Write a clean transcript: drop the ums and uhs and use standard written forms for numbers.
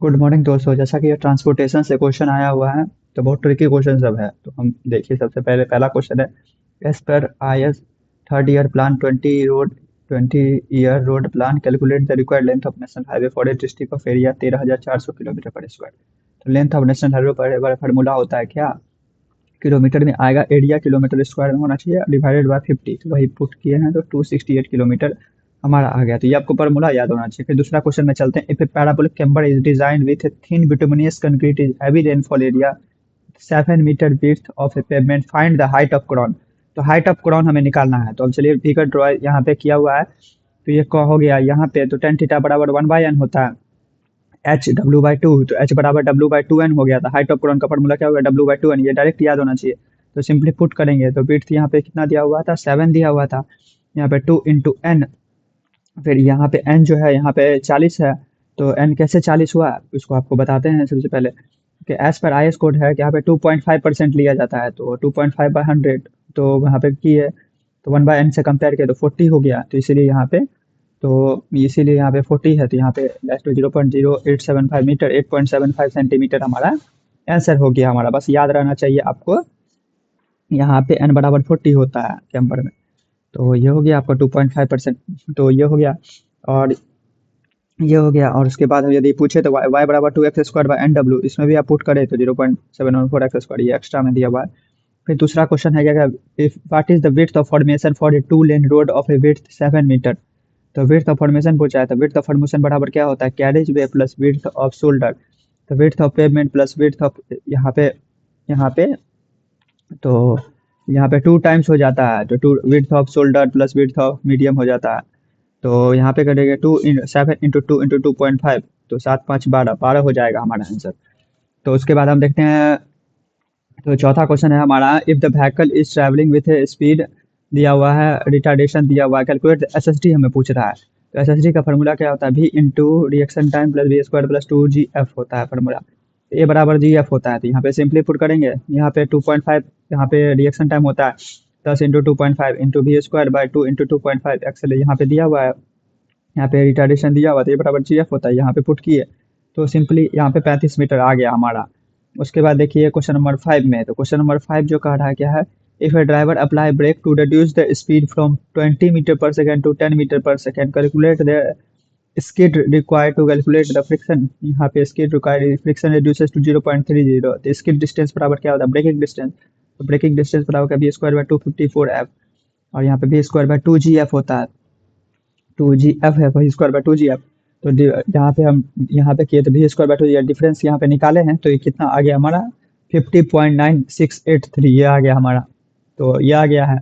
Good morning दोस्तों। जैसा कि ये ट्रांसपोर्टेशन से क्वेश्चन आया हुआ है तो बहुत ट्रिकी क्वेश्चन सब है। तो हम देखिए, सबसे पहले पहला क्वेश्चन है, as per I S third year plan 20 year road plan calculate the required length of national highway for a district of area 13,400 kilometre per square. तो लेंथ ऑफ नेशनल हाईवे पर फार्मूला होता है क्या? Kilometre में आएगा, area kilometre square में होना चाहिए, डिवाइडेड बाय 50। तो वही पुट किए हैं तो 268 किलोमीटर हमारा आ गया। तो ये आपको फॉर्मूला याद होना चाहिए। फिर दूसरा क्वेश्चन में चलते हैं। If a parabolic chamber is design with a thin bituminous concrete is heavy rainfall area 7 metre width of a pavement, find the height of crown. तो हाइट ऑफ क्रॉन हमें निकालना है। तो अब चलिए फिगर ड्रॉ यहाँ पे किया हुआ है। तो ये क्या हो गया यहाँ पे? तो टेन थीटा बराबर 1/n होता है H W/2। तो H बराबर W/2n हो गया था। हाइट ऑफ कोलन का फॉर्मूला क्या होगा? W/2n। ये डायरेक्ट याद होना चाहिए। तो सिंपली पुट करेंगे तो विड्थ यहाँ पे कितना दिया हुआ था? 7 दिया हुआ था। यहाँ पे 2 × n। फिर यहाँ पे n जो है यहाँ पे 40 है। तो n कैसे 40 हुआ उसको आपको बताते हैं सबसे पहले कि as per I S code है कि यहाँ पे 2.5% लिया जाता है। तो 2.5/100 तो वहाँ पे की है। तो 1/n से कंपेयर किया तो 40 हो गया। तो इसीलिए यहाँ पे 40 है। तो यहाँ पे लेस टू 0.0875 मीटर, 8.75 सेंटीमीटर हमारा आंसर हो गया। हमारा बस याद रहना चाहिए आपको, यहाँ पे n बराबर 40 होता है कैम्पर में। तो ये हो गया आपका 2.5%। तो और ये हो गया। और उसके बाद हम यदि पूछे तो y बराबर 2x² / nw, इसमें भी आप पुट करें तो 0.714x², ये एक्स्ट्रा में दिया हुआ है। फिर दूसरा क्वेश्चन है क्या? If what is the width of formation for a 2 lane road of a width 7 metre. तो विड्थ ऑफ फॉर्मेशन पूछा है। तो विड्थ ऑफ फॉर्मेशन बराबर क्या होता है? Carriage way plus width of shoulder. तो width of pavement plus width of यहाँ पे तो यहाँ पे 2 टाइम्स हो जाता है। तो two width of shoulder plus width of medium हो जाता है। तो यहाँ पे करेंगे 7 × 2 × 2.5। तो 7×5 = 12 हो जाएगा हमारा आंसर। तो उसके बाद हम देखते हैं। तो चौथा क्वेश्चन है हमारा, if the vehicle is travelling with A speed दिया हुआ है, रिटार्डेशन दिया हुआ है, कैलकुलेट एस एस टी हमें पूछ रहा है। तो एस एस टी का फॉर्मूला क्या होता है? V into reaction time plus V square plus 2 GF होता है फॉर्मूला। ए बराबर GF होता है। तो यहाँ पे सिंपली पुट करेंगे। यहाँ पे 2.5, यहाँ पे रिएक्शन टाइम होता है 10 × 2.5 इंटू वी स्क्वायर/2 × 2.5 एक्चुअली यहाँ पे दिया हुआ है। यहाँ पे रिटार्डेशन दिया हुआ था, ये बराबर GF होता है। यहाँ पे पुट किए तो सिंपली यहाँ पे 35 मीटर आ गया हमारा। उसके बाद देखिए क्वेश्चन नंबर 5 में। तो क्वेश्चन नंबर 5 जो कह रहा है क्या है? If a driver apply brake to reduce the speed from 20 metre per second to 10 metre per second, calculate the skid required to calculate the friction। यहाँ पे skid required friction reduces to 0.30। तो skid distance बराबर क्या होता है? Braking distance. तो braking distance बराबर का v²/254f। और यहाँ पे v²/2gf होता है। 2GF है, वही स्क्वायर/2GF। तो यहाँ पे हम यहाँ पे किए तो v²/2 डिफरेंस यहाँ पे निकाले हैं। तो ये कितना आ गया हमारा? 50.9683 ये आ गया हमारा। तो ये आ गया है।